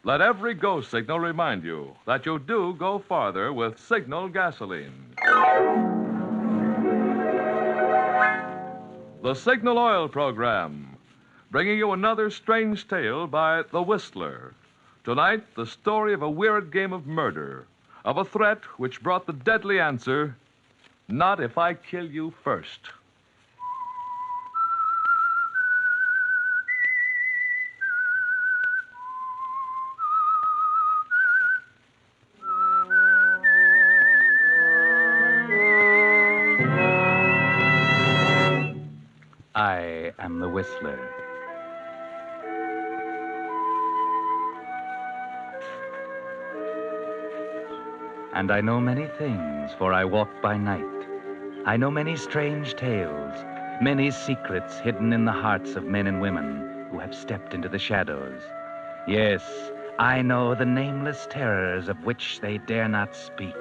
Let every go signal remind you that you do go farther with Signal gasoline. The Signal Oil Program, bringing you another strange tale by The Whistler. Tonight, the story of a weird game of murder, of a threat which brought the deadly answer, not if I kill you first. I am the Whistler. And I know many things, for I walk by night. I know many strange tales, many secrets hidden in the hearts of men and women who have stepped into the shadows. Yes, I know the nameless terrors of which they dare not speak.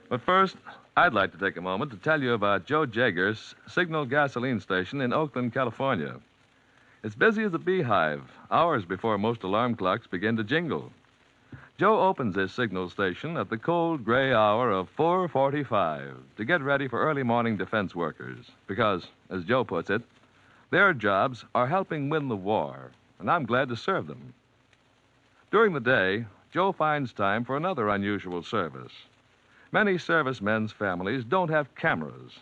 But first, I'd like to take a moment to tell you about Joe Jager's Signal gasoline station in Oakland, California. It's busy as a beehive, hours before most alarm clocks begin to jingle. Joe opens his signal station at the cold, gray hour of 4:45 to get ready for early morning defense workers because, as Joe puts it, their jobs are helping win the war, and I'm glad to serve them. During the day, Joe finds time for another unusual service. Many servicemen's families don't have cameras,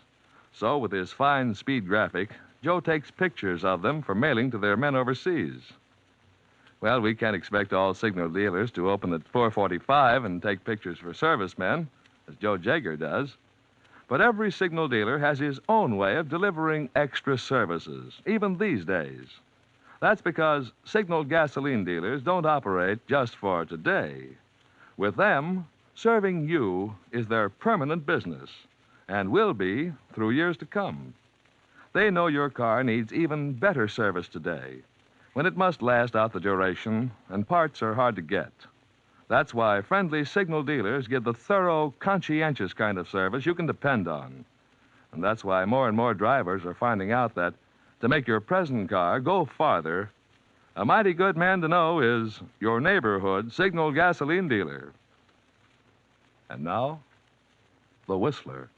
so with his fine speed graphic, Joe takes pictures of them for mailing to their men overseas. Well, we can't expect all signal dealers to open at 4:45 and take pictures for servicemen, as Joe Jager does. But every signal dealer has his own way of delivering extra services, even these days. That's because signal gasoline dealers don't operate just for today. With them, serving you is their permanent business, and will be through years to come. They know your car needs even better service today, when it must last out the duration and parts are hard to get. That's why friendly signal dealers give the thorough, conscientious kind of service you can depend on. And that's why more and more drivers are finding out that to make your present car go farther, a mighty good man to know is your neighborhood Signal gasoline dealer. And now, the Whistler.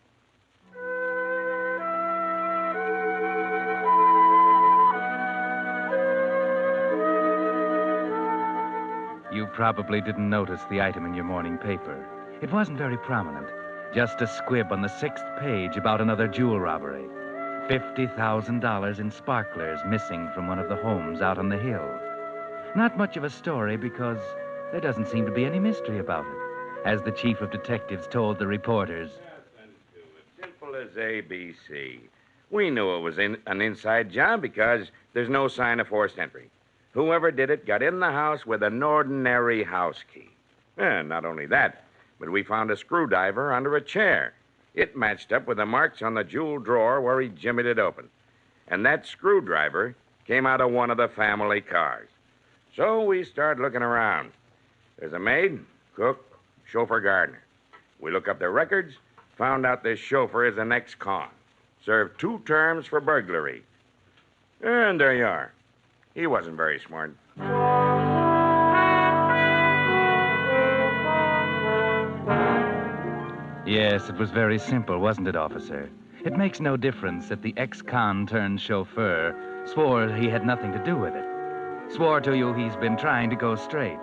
You probably didn't notice the item in your morning paper. It wasn't very prominent. Just a squib on the 6th page about another jewel robbery. $50,000 in sparklers missing from one of the homes out on the hill. Not much of a story because there doesn't seem to be any mystery about it, as the chief of detectives told the reporters. Simple as ABC. We knew it was an inside job because there's no sign of forced entry. Whoever did it got in the house with an ordinary house key. And not only that, but we found a screwdriver under a chair. It matched up with the marks on the jewel drawer where he jimmied it open. And that screwdriver came out of one of the family cars. So we started looking around. There's a maid, cook, chauffeur, gardener. We look up their records, found out this chauffeur is an ex-con. Served 2 terms for burglary. And there you are. He wasn't very smart. Yes, it was very simple, wasn't it, officer? It makes no difference that the ex-con turned chauffeur swore he had nothing to do with it. Swore to you he's been trying to go straight.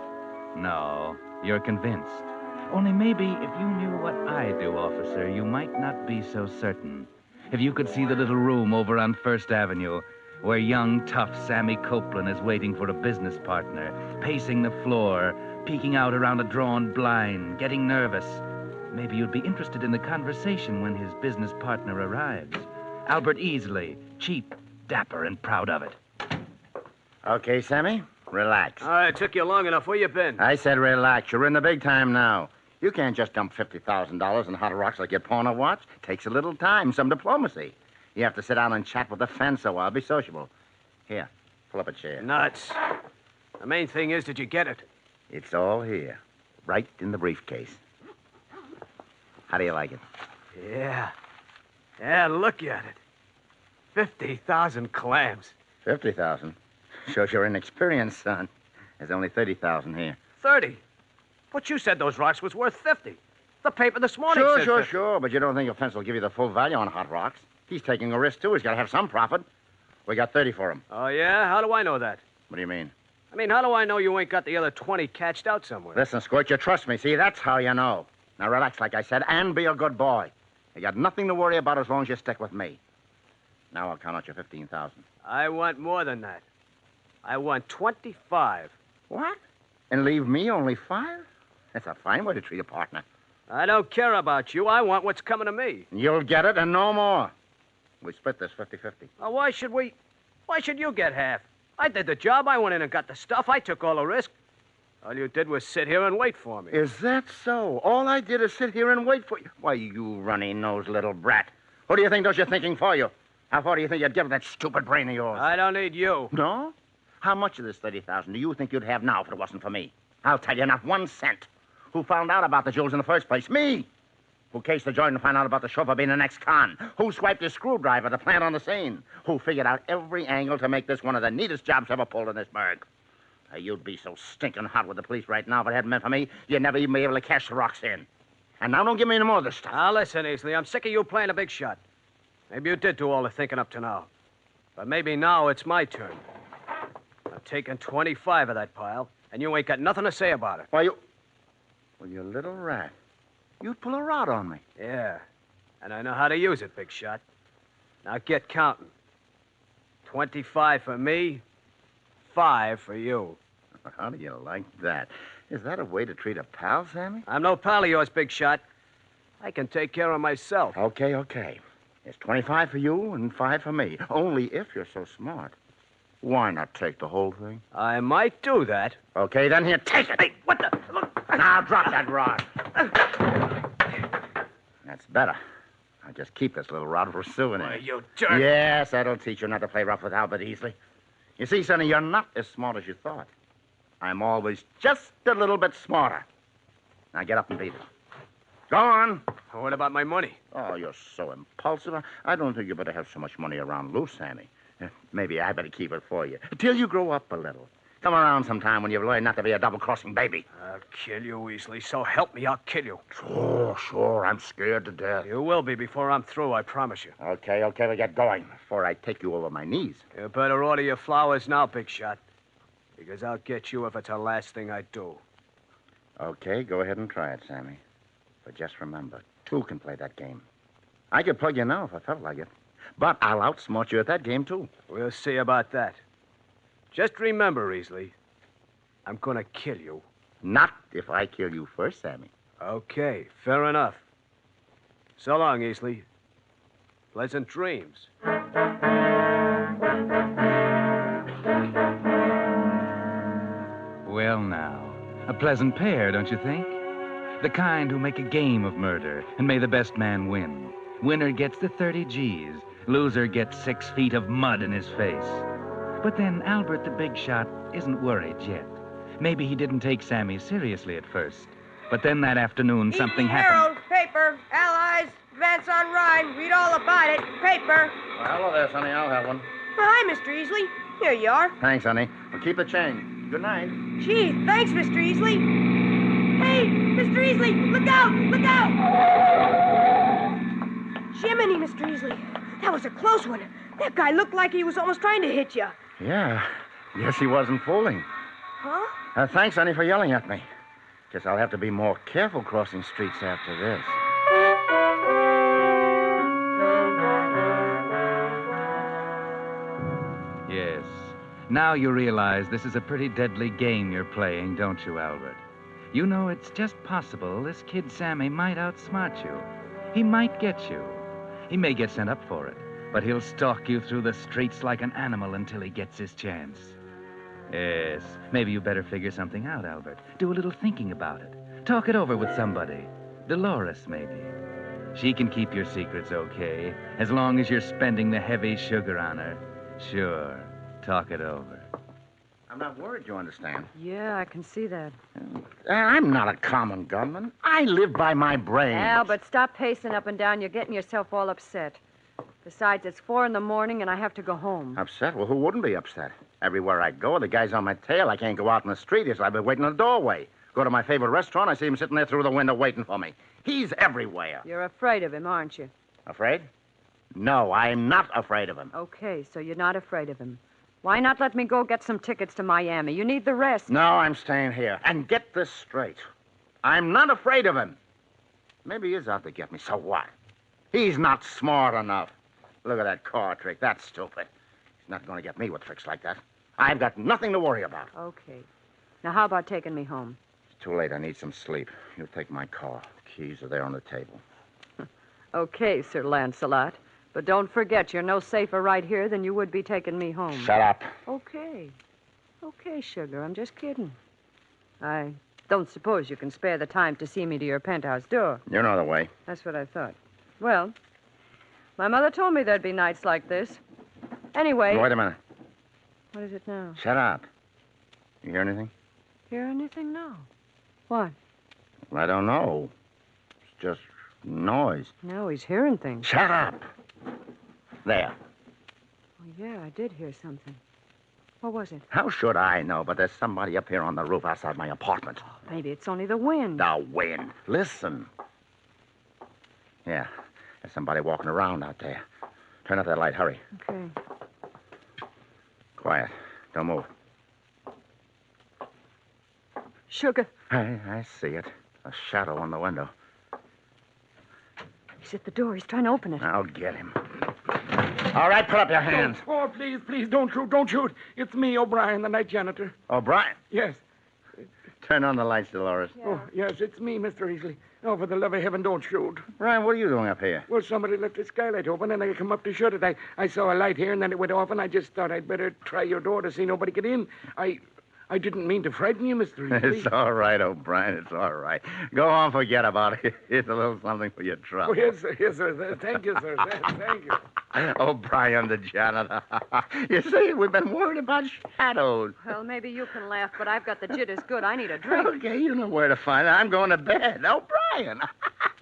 No, you're convinced. Only maybe if you knew what I do, officer, you might not be so certain. If you could see the little room over on First Avenue where young, tough Sammy Copeland is waiting for a business partner, pacing the floor, peeking out around a drawn blind, getting nervous. Maybe you'd be interested in the conversation when his business partner arrives. Albert Easley, cheap, dapper, and proud of it. Okay, Sammy, relax. It took you long enough. Where you been? I said relax. You're in the big time now. You can't just dump $50,000 in hot rocks like your porno watch. Takes a little time, some diplomacy. You have to sit down and chat with the fence a while. Be sociable. Here, pull up a chair. Nuts. The main thing is, did you get it? It's all here, right in the briefcase. How do you like it? Yeah. Yeah, look at it. 50,000 clams. 50,000. Shows you're inexperienced, son. There's only 30,000 here. 30. But you said those rocks was worth 50. The paper this morning said 50. Sure. But you don't think a fence will give you the full value on hot rocks? He's taking a risk, too. He's got to have some profit. We got 30 for him. Oh, yeah? How do I know that? What do you mean? I mean, how do I know you ain't got the other 20 catched out somewhere? Listen, Squirt, you trust me. See, that's how you know. Now, relax, like I said, and be a good boy. You got nothing to worry about as long as you stick with me. Now I'll count out your 15,000. I want more than that. I want 25. What? And leave me only 5? That's a fine way to treat a partner. I don't care about you. I want what's coming to me. You'll get it and no more. We split this 50-50. Now, why should you get half? I did the job. I went in and got the stuff. I took all the risk. All you did was sit here and wait for me. Is that so? All I did is sit here and wait for you. Why, you runny-nosed little brat. Who do you think does your thinking for you? How far do you think you'd give that stupid brain of yours? I don't need you. No? How much of this 30,000 do you think you'd have now if it wasn't for me? I'll tell you, not 1 cent. Who found out about the jewels in the first place? Me. Who cased the joint and found out about the chauffeur being an ex-con? Who swiped his screwdriver to plant on the scene? Who figured out every angle to make this one of the neatest jobs ever pulled in this burg? You'd be so stinking hot with the police right now if it hadn't been for me, you'd never even be able to cash the rocks in. And now don't give me any more of this stuff. Now, listen, Easley. I'm sick of you playing a big shot. Maybe you did do all the thinking up to now. But maybe now it's my turn. I'm taking 25 of that pile, and you ain't got nothing to say about it. Why, you... Well, you little rat. You'd pull a rod on me. Yeah, and I know how to use it, big shot. Now get counting. 25 for me, 5 for you. How do you like that? Is that a way to treat a pal, Sammy? I'm no pal of yours, big shot. I can take care of myself. Okay. It's 25 for you and 5 for me. Only if you're so smart. Why not take the whole thing? I might do that. Okay, then here, take it. Hey, what the... Look. Now, drop that rod. That's better. I'll just keep this little rod for a souvenir. Why, you jerk. Yes, that'll teach you not to play rough with Albert Easley. You see, Sonny, you're not as smart as you thought. I'm always just a little bit smarter. Now get up and beat it. Go on. What about my money? Oh, you're so impulsive. I don't think you better have so much money around loose, Sammy. Maybe I better keep it for you till you grow up a little. Come around sometime when you've learned not to be a double-crossing baby. I'll kill you, Weasley. So help me, I'll kill you. Sure. I'm scared to death. You will be before I'm through, I promise you. Okay, we get going before I take you over my knees. You better order your flowers now, big shot. Because I'll get you if it's the last thing I do. Okay, go ahead and try it, Sammy. But just remember, 2 can play that game. I could plug you now if I felt like it. But I'll outsmart you at that game, too. We'll see about that. Just remember, Easley, I'm gonna kill you. Not if I kill you first, Sammy. Okay, fair enough. So long, Easley. Pleasant dreams. Well, now, a pleasant pair, don't you think? The kind who make a game of murder, and may the best man win. Winner gets the 30 G's. Loser gets 6 feet of mud in his face. But then Albert the big shot isn't worried yet. Maybe he didn't take Sammy seriously at first. But then that afternoon, something happened. Herald, paper, Allies, advance on Rhine. Read all about it. Paper. Well, hello there, Sonny. I'll have one. Hi, Mr. Easley. Here you are. Thanks, honey. Well, keep the change. Good night. Gee, thanks, Mr. Easley. Hey, Mr. Easley, look out! Look out! Jiminy, Mr. Easley. That was a close one. That guy looked like he was almost trying to hit you. Yeah. Guess he wasn't fooling. Huh? Thanks, honey, for yelling at me. Guess I'll have to be more careful crossing streets after this. Yes. Now you realize this is a pretty deadly game you're playing, don't you, Albert? You know it's just possible this kid Sammy might outsmart you. He might get you. He may get sent up for it, but he'll stalk you through the streets like an animal until he gets his chance. Yes, maybe you better figure something out, Albert. Do a little thinking about it. Talk it over with somebody. Dolores, maybe. She can keep your secrets okay, as long as you're spending the heavy sugar on her. Sure. Talk it over. I'm not worried, you understand. Yeah, I can see that. I'm not a common gunman. I live by my brains. Albert, stop pacing up and down. You're getting yourself all upset. Besides, it's 4 a.m. and I have to go home. Upset? Well, who wouldn't be upset? Everywhere I go, the guy's on my tail. I can't go out in the street. I've been waiting in the doorway. Go to my favorite restaurant, I see him sitting there through the window waiting for me. He's everywhere. You're afraid of him, aren't you? Afraid? No, I'm not afraid of him. Okay, so you're not afraid of him. Why not let me go get some tickets to Miami? You need the rest. No, I'm staying here. And get this straight. I'm not afraid of him. Maybe he is out to get me. So what? He's not smart enough. Look at that car trick. That's stupid. He's not going to get me with tricks like that. I've got nothing to worry about. Okay. Now, how about taking me home? It's too late. I need some sleep. You take my car. Keys are there on the table. Okay, Sir Lancelot. But don't forget, you're no safer right here than you would be taking me home. Shut up. Okay. Okay, sugar. I'm just kidding. I don't suppose you can spare the time to see me to your penthouse door. You know the way. That's what I thought. Well, my mother told me there'd be nights like this. Anyway... Wait a minute. What is it now? Shut up. You hear anything? Hear anything? No. What? I don't know. It's just noise. No, he's hearing things. Shut up. There. Oh, yeah, I did hear something. What was it? How should I know? But there's somebody up here on the roof outside my apartment. Maybe it's only the wind. The wind. Listen. Yeah, there's somebody walking around out there. Turn up that light. Hurry. Okay. Quiet. Don't move. Sugar. I see it. A shadow on the window. He's at the door. He's trying to open it. I'll get him. All right, put up your hands. Oh, please, don't shoot, don't shoot. It's me, O'Brien, the night janitor. O'Brien. Yes. Turn on the lights, Dolores. Yeah. Oh, yes, it's me, Mr. Easley. Oh, for the love of heaven, don't shoot. Brian, what are you doing up here? Well, somebody left the skylight open, and I come up to shut it. I saw a light here, and then it went off, and I just thought I'd better try your door to see nobody get in. I didn't mean to frighten you, Mr. Easley. It's all right, O'Brien. It's all right. Go on, forget about it. Here's a little something for your trouble. Oh, yes, sir. Yes, sir. Thank you, sir. Thank you. O'Brien, the janitor. You see, we've been worried about shadows. Well, maybe you can laugh, but I've got the jitters good. I need a drink. Okay, you know where to find it. I'm going to bed. O'Brien.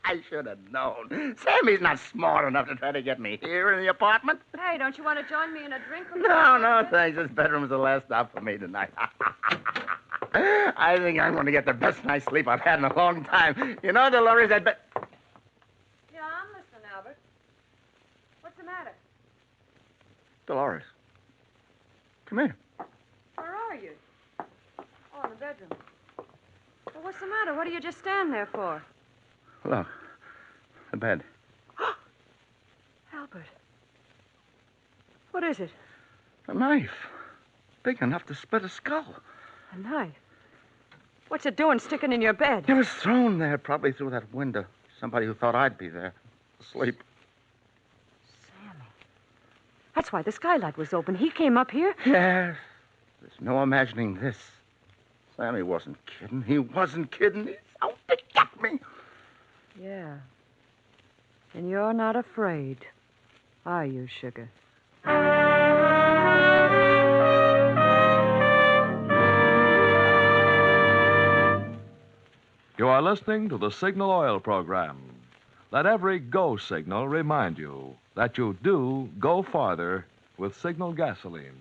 I should have known. Sammy's not smart enough to try to get me here in the apartment. Hey, don't you want to join me in a drink? No, thanks. This bedroom's the last stop for me tonight. I think I'm going to get the best night's sleep I've had in a long time. You know, Dolores, I'd bet... Yeah, I'm listening, Albert. What's the matter? Dolores, come here. Where are you? Oh, in the bedroom. Well, what's the matter? What do you just stand there for? Look, the bed. Albert. What is it? A knife. Big enough to split a skull. A knife? What's it doing sticking in your bed? It was thrown there, probably through that window. Somebody who thought I'd be there, asleep. Sammy. That's why the skylight was open. He came up here. Yes. There's no imagining this. Sammy wasn't kidding. He wasn't kidding. He's out to get me. Yeah. And you're not afraid, are you, sugar? You are listening to the Signal Oil program. Let every go signal remind you that you do go farther with Signal gasoline.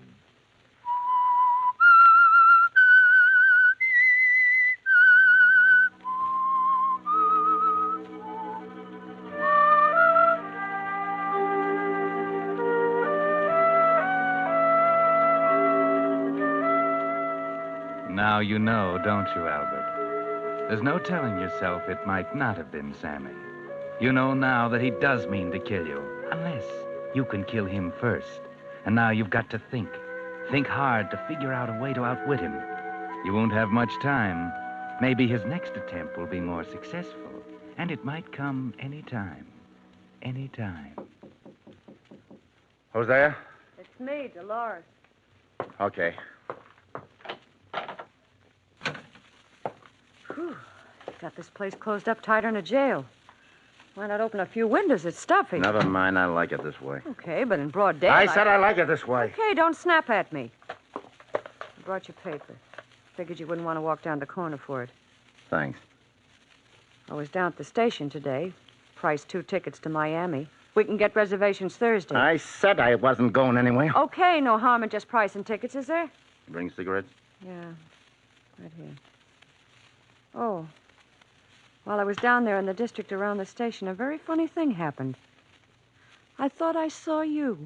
Now you know, don't you, Albert? There's no telling yourself it might not have been Sammy. You know now that he does mean to kill you, unless you can kill him first. And now you've got to think. Think hard to figure out a way to outwit him. You won't have much time. Maybe his next attempt will be more successful. And it might come any time. Any time. Who's there? It's me, Dolores. Okay. Whew. Got this place closed up tighter than a jail. Why not open a few windows? It's stuffy. Never mind. I like it this way. Okay, but in broad daylight... I said I like it this way. Okay, don't snap at me. I brought your paper. Figured you wouldn't want to walk down the corner for it. Thanks. I was down at the station today. Priced 2 tickets to Miami. We can get reservations Thursday. I said I wasn't going anywhere. Okay, no harm in just pricing tickets, is there? Bring cigarettes? Yeah, right here. Oh. While I was down there in the district around the station, a very funny thing happened. I thought I saw you.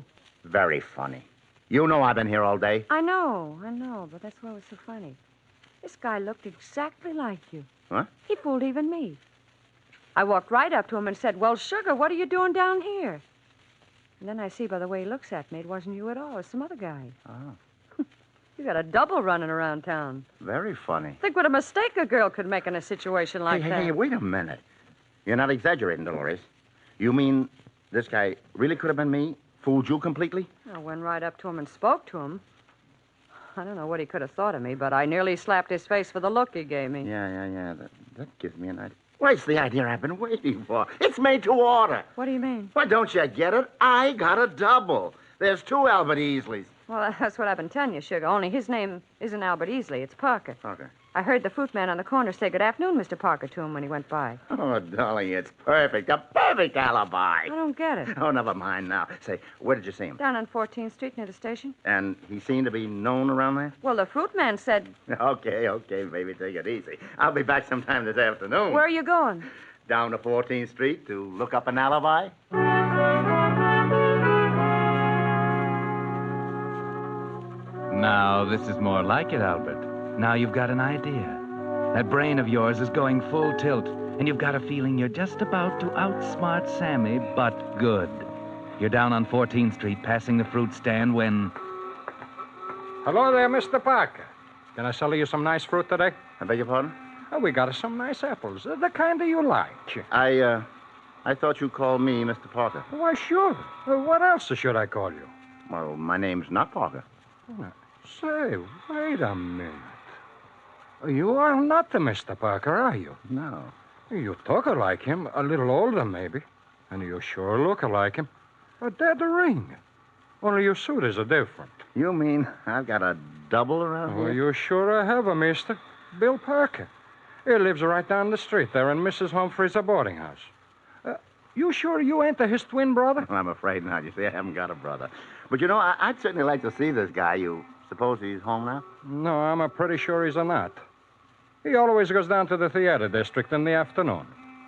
Very funny. You know I've been here all day. I know, but that's why it was so funny. This guy looked exactly like you. What? He fooled even me. I walked right up to him and said, "Well, Sugar, what are you doing down here?" And then I see by the way he looks at me, it wasn't you at all. It was some other guy. Oh. You got a double running around town. Very funny. Think what a mistake a girl could make in a situation like that. Hey, wait a minute. You're not exaggerating, Dolores. You mean this guy really could have been me? Fooled you completely? I went right up to him and spoke to him. I don't know what he could have thought of me, but I nearly slapped his face for the look he gave me. Yeah. That gives me an idea. Well, it's the idea I've been waiting for. It's made to order. What do you mean? Why, don't you get it? I got a double. There's 2 Albert Easleys. Well, that's what I've been telling you, Sugar. Only his name isn't Albert Easley. It's Parker. Parker. I heard the fruit man on the corner say good afternoon, Mr. Parker, to him when he went by. Oh, darling, it's perfect. A perfect alibi. I don't get it. Oh, never mind now. Say, where did you see him? Down on 14th Street near the station. And he seemed to be known around there? Well, the fruit man said... Okay, baby, take it easy. I'll be back sometime this afternoon. Where are you going? Down to 14th Street to look up an alibi. Now, this is more like it, Albert. Now you've got an idea. That brain of yours is going full tilt, and you've got a feeling you're just about to outsmart Sammy, but good. You're down on 14th Street, passing the fruit stand when... Hello there, Mr. Parker. Can I sell you some nice fruit today? I beg your pardon? Oh, we got some nice apples. The kind that you like. I thought you called me Mr. Parker. Why, sure. What else should I call you? Well, my name's not Parker. Say, wait a minute. You are not the Mr. Parker, are you? No. You talk like him, a little older, maybe. And you sure look like him. A dead ring. Only your suit is different. You mean I've got a double around Well, here? you sure have a mister. Bill Parker. He lives right down the street there in Mrs. Humphrey's boarding house. You sure you ain't his twin brother? I'm afraid not. You see, I haven't got a brother. But, you know, I'd certainly like to see this guy. You suppose he's home now? No, I'm pretty sure he's not. He always goes down to the theater district in the afternoon.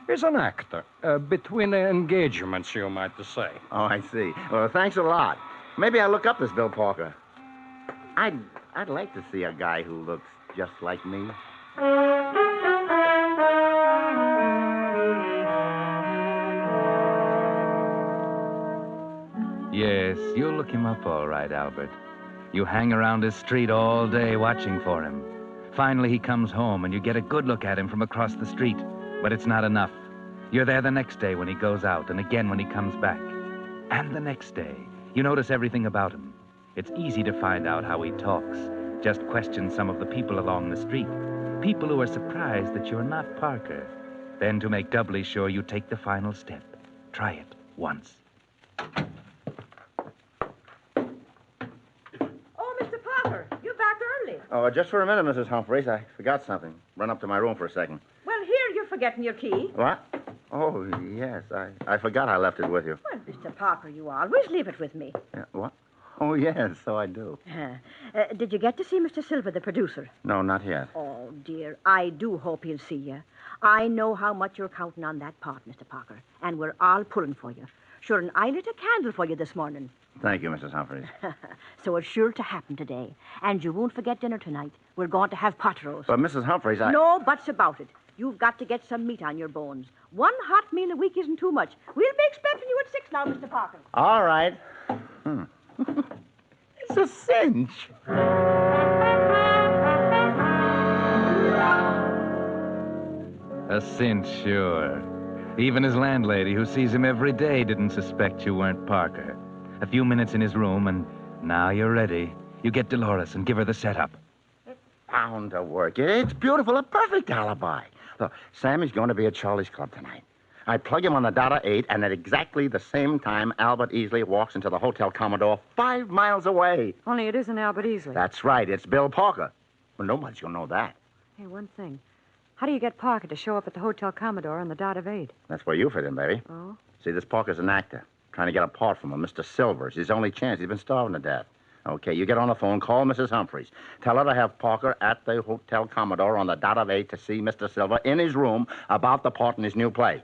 He's an actor. Between engagements, you might say. Oh, I see. Well, thanks a lot. Maybe I'll look up this Bill Parker. I'd like to see a guy who looks just like me. Yes, you'll look him up all right, Albert. You hang around his street all day watching for him. Finally, he comes home, and you get a good look at him from across the street. But it's not enough. You're there the next day when he goes out, and again when he comes back. And the next day, you notice everything about him. It's easy to find out how he talks. Just question some of the people along the street. People who are surprised that you're not Parker. Then, to make doubly sure, you take the final step. Try it once. Oh, Mr. Parker, you're back early. Oh, just for a minute, Mrs. Humphreys. I forgot something. Run up to my room for a second. Well, here you're forgetting your key. What? Oh, yes. I forgot I left it with you. Well, Mr. Parker, you always leave it with me. What? Oh, yes, so I do. Did you get to see Mr. Silver, the producer? No, not yet. Oh, dear, I do hope he'll see you. I know how much you're counting on that part, Mr. Parker, and we're all pulling for you. Sure, and I lit a candle for you this morning. Thank you, Mrs. Humphreys. So it's sure to happen today. And you won't forget dinner tonight. We're going to have pot roast. But, Mrs. Humphreys, No buts about it. You've got to get some meat on your bones. One hot meal a week isn't too much. We'll be expecting you at 6 now, Mr. Parker. All right. It's a cinch. A cinch, sure. Even his landlady, who sees him every day, didn't suspect you weren't Parker. A few minutes in his room, and now you're ready. You get Dolores and give her the setup. Bound to work. It's beautiful. A perfect alibi. Look, Sammy's going to be at Charlie's Club tonight. I plug him on the dot at 8, and at exactly the same time, Albert Easley walks into the Hotel Commodore 5 miles away. Only it isn't Albert Easley. That's right. It's Bill Parker. Well, nobody's going to know that. Hey, one thing. How do you get Parker to show up at the Hotel Commodore on the dot of 8? That's where you fit in, baby. Oh? See, this Parker's an actor. trying to get a part from him, Mr. Silver. It's his only chance. He's been starving to death. Okay, you get on the phone, call Mrs. Humphreys. Tell her to have Parker at the Hotel Commodore on the dot of 8 to see Mr. Silver in his room about the part in his new play.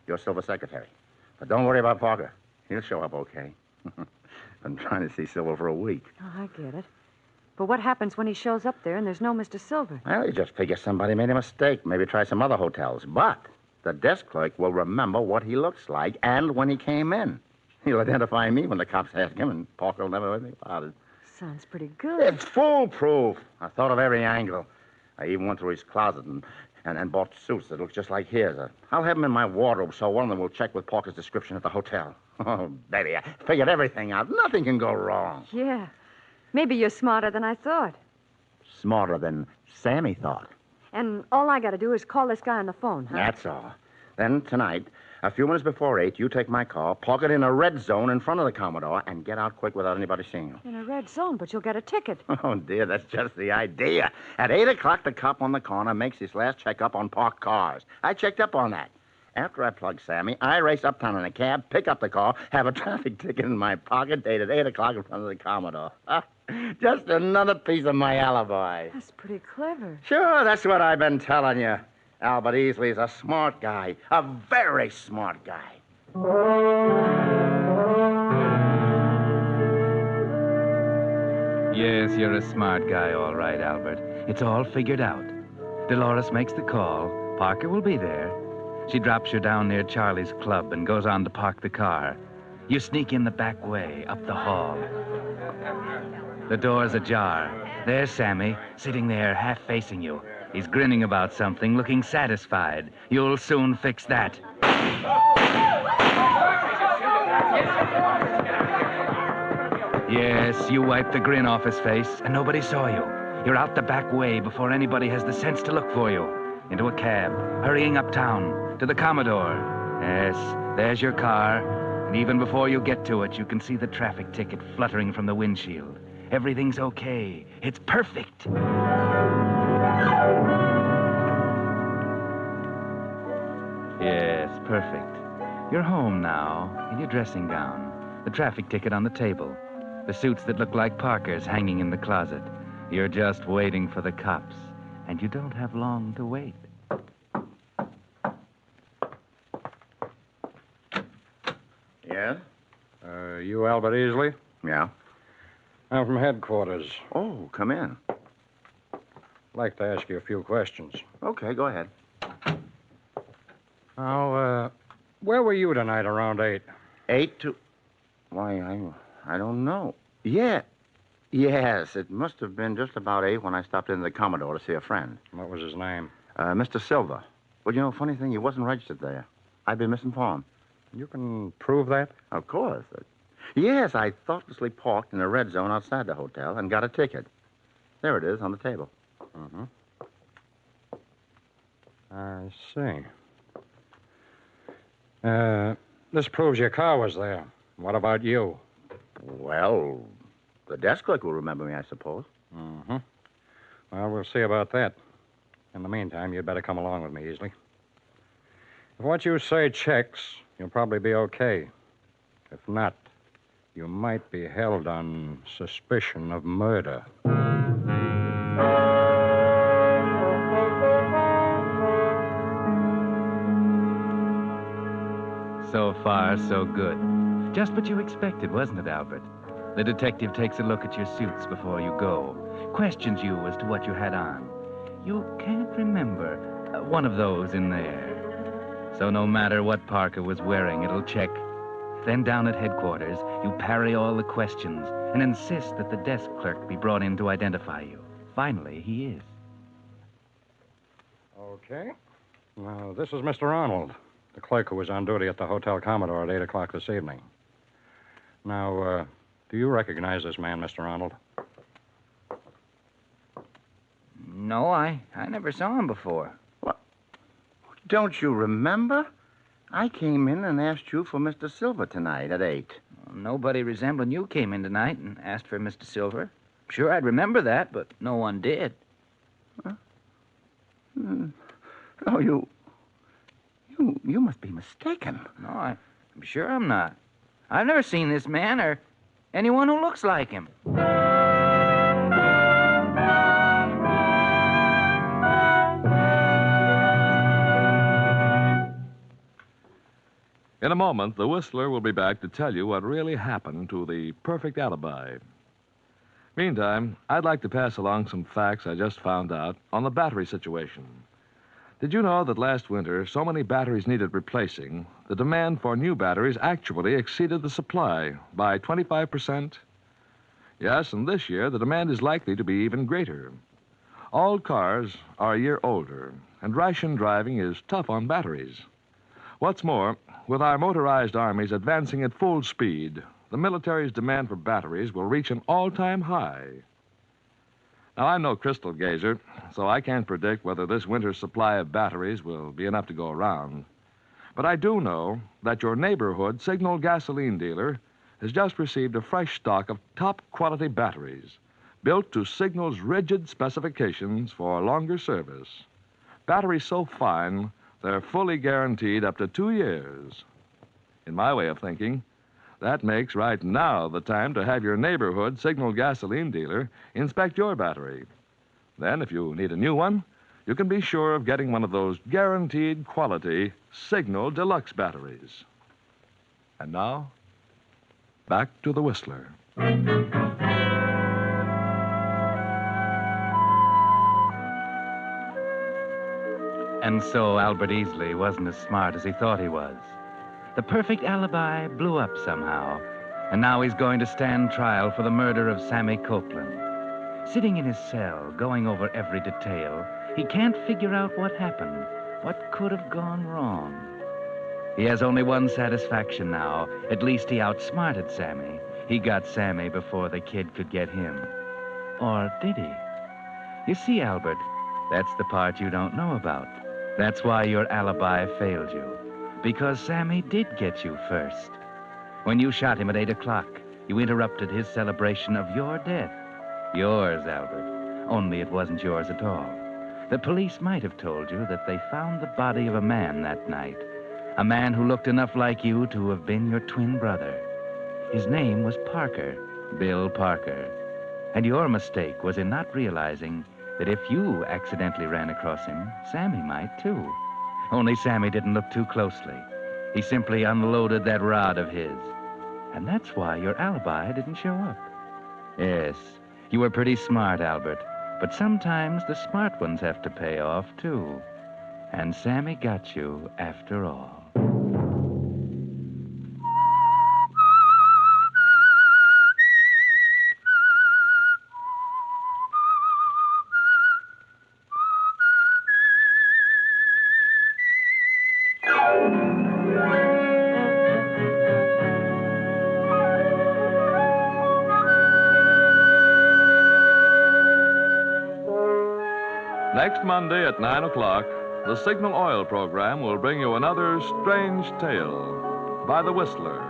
You're Silver's secretary. But don't worry about Parker. He'll show up okay. Been trying to see Silver for a week. Oh, I get it. But what happens when he shows up there and there's no Mr. Silver? Well, you just figure somebody made a mistake. Maybe try some other hotels. But the desk clerk will remember what he looks like and when he came in. He'll identify me when the cops ask him, and Parker will never think about it. Sounds pretty good. It's foolproof. I thought of every angle. I even went through his closet and bought suits that look just like his. I'll have them in my wardrobe so one of them will check with Parker's description at the hotel. Oh, baby, I figured everything out. Nothing can go wrong. Yeah. Maybe you're smarter than I thought. Smarter than Sammy thought. And all I got to do is call this guy on the phone, huh? That's all. Then tonight, a few minutes before 8, you take my car, park it in a red zone in front of the Commodore, and get out quick without anybody seeing you. In a red zone, but you'll get a ticket. Oh, dear, that's just the idea. At 8 o'clock, the cop on the corner makes his last checkup on parked cars. I checked up on that. After I plug Sammy, I race uptown in a cab, pick up the car, have a traffic ticket in my pocket, dated 8 o'clock in front of the Commodore. Just another piece of my alibi. That's pretty clever. Sure, that's what I've been telling you. Albert Easley's a smart guy, a very smart guy. Yes, you're a smart guy, all right, Albert. It's all figured out. Dolores makes the call. Parker will be there. She drops you down near Charlie's club and goes on to park the car. You sneak in the back way, up the hall. The door's ajar. There's Sammy, sitting there, half facing you. He's grinning about something, looking satisfied. You'll soon fix that. Yes, you wiped the grin off his face, and nobody saw you. You're out the back way before anybody has the sense to look for you. Into a cab, hurrying uptown, to the Commodore. Yes, there's your car, and even before you get to it, you can see the traffic ticket fluttering from the windshield. Everything's okay. It's perfect. Yes, perfect. You're home now, in your dressing gown. The traffic ticket on the table. The suits that look like Parker's hanging in the closet. You're just waiting for the cops, and you don't have long to wait. Yeah? You Albert Easley? Yeah? I'm from headquarters. Oh, come in. I'd like to ask you a few questions. Okay, go ahead. Now, where were you tonight around 8? 8 to... Why, I don't know. Yeah. Yes, it must have been just about 8 when I stopped into the Commodore to see a friend. What was his name? Mr. Silver. Well, you know, funny thing, he wasn't registered there. I'd been misinformed. You can prove that? Of course. Yes, I thoughtlessly parked in a red zone outside the hotel and got a ticket. There it is on the table. Mm-hmm. I see. This proves your car was there. What about you? Well, the desk clerk will remember me, I suppose. Mm-hmm. Well, we'll see about that. In the meantime, you'd better come along with me, Easley. If what you say checks, you'll probably be okay. If not, you might be held on suspicion of murder. So far, so good. Just what you expected, wasn't it, Albert? The detective takes a look at your suits before you go, questions you as to what you had on. You can't remember one of those in there. So no matter what Parker was wearing, it'll check. Then down at headquarters, you parry all the questions and insist that the desk clerk be brought in to identify you. Finally, he is. Okay. Now, this is Mr. Arnold, the clerk who was on duty at the Hotel Commodore at 8 o'clock this evening. Now, do you recognize this man, Mr. Arnold? No, I never saw him before. What? Don't you remember? I came in and asked you for Mr. Silver tonight at 8. Nobody resembling you came in tonight and asked for Mr. Silver. Sure, I'd remember that, but no one did. Huh? Oh, you must be mistaken. No, I'm sure I'm not. I've never seen this man or anyone who looks like him. In a moment, the Whistler will be back to tell you what really happened to the perfect alibi. Meantime, I'd like to pass along some facts I just found out on the battery situation. Did you know that last winter, so many batteries needed replacing, the demand for new batteries actually exceeded the supply by 25%? Yes, and this year, the demand is likely to be even greater. All cars are a year older, and ration driving is tough on batteries. What's more, with our motorized armies advancing at full speed, the military's demand for batteries will reach an all-time high. Now, I'm no crystal gazer, so I can't predict whether this winter's supply of batteries will be enough to go around. But I do know that your neighborhood Signal gasoline dealer has just received a fresh stock of top-quality batteries built to Signal's rigid specifications for longer service. Batteries so fine, they're fully guaranteed up to 2 years. In my way of thinking, that makes right now the time to have your neighborhood Signal gasoline dealer inspect your battery. Then, if you need a new one, you can be sure of getting one of those guaranteed quality Signal Deluxe batteries. And now, back to the Whistler. And so Albert Easley wasn't as smart as he thought he was. The perfect alibi blew up somehow, and now he's going to stand trial for the murder of Sammy Copeland. Sitting in his cell, going over every detail, he can't figure out what happened, what could have gone wrong. He has only one satisfaction now. At least he outsmarted Sammy. He got Sammy before the kid could get him. Or did he? You see, Albert, that's the part you don't know about. That's why your alibi failed you. Because Sammy did get you first. When you shot him at 8 o'clock, you interrupted his celebration of your death. Yours, Albert. Only it wasn't yours at all. The police might have told you that they found the body of a man that night. A man who looked enough like you to have been your twin brother. His name was Parker, Bill Parker. And your mistake was in not realizing that if you accidentally ran across him, Sammy might too. Only Sammy didn't look too closely. He simply unloaded that rod of his. And that's why your alibi didn't show up. Yes, you were pretty smart, Albert. But sometimes the smart ones have to pay off, too. And Sammy got you after all. Next Monday at 9 o'clock, the Signal Oil program will bring you another strange tale by the Whistler.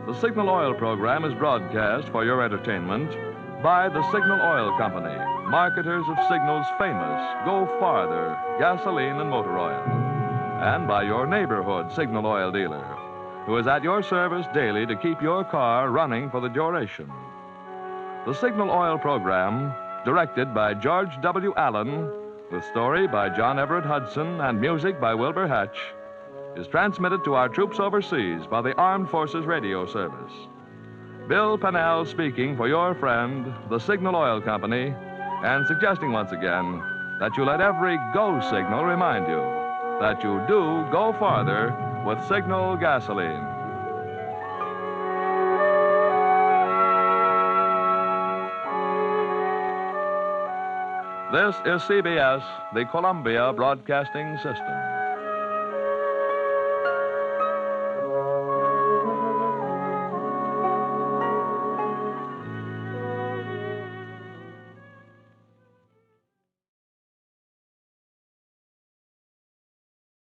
The Signal Oil program is broadcast for your entertainment by the Signal Oil Company, marketers of Signal's famous Go Farther gasoline and motor oil, and by your neighborhood Signal Oil dealer, who is at your service daily to keep your car running for the duration. The Signal Oil program, directed by George W. Allen, with story by John Everett Hudson and music by Wilbur Hatch, is transmitted to our troops overseas by the Armed Forces Radio Service. Bill Pennell speaking for your friend, the Signal Oil Company, and suggesting once again that you let every go signal remind you that you do go farther with Signal gasoline. This is CBS, the Columbia Broadcasting System.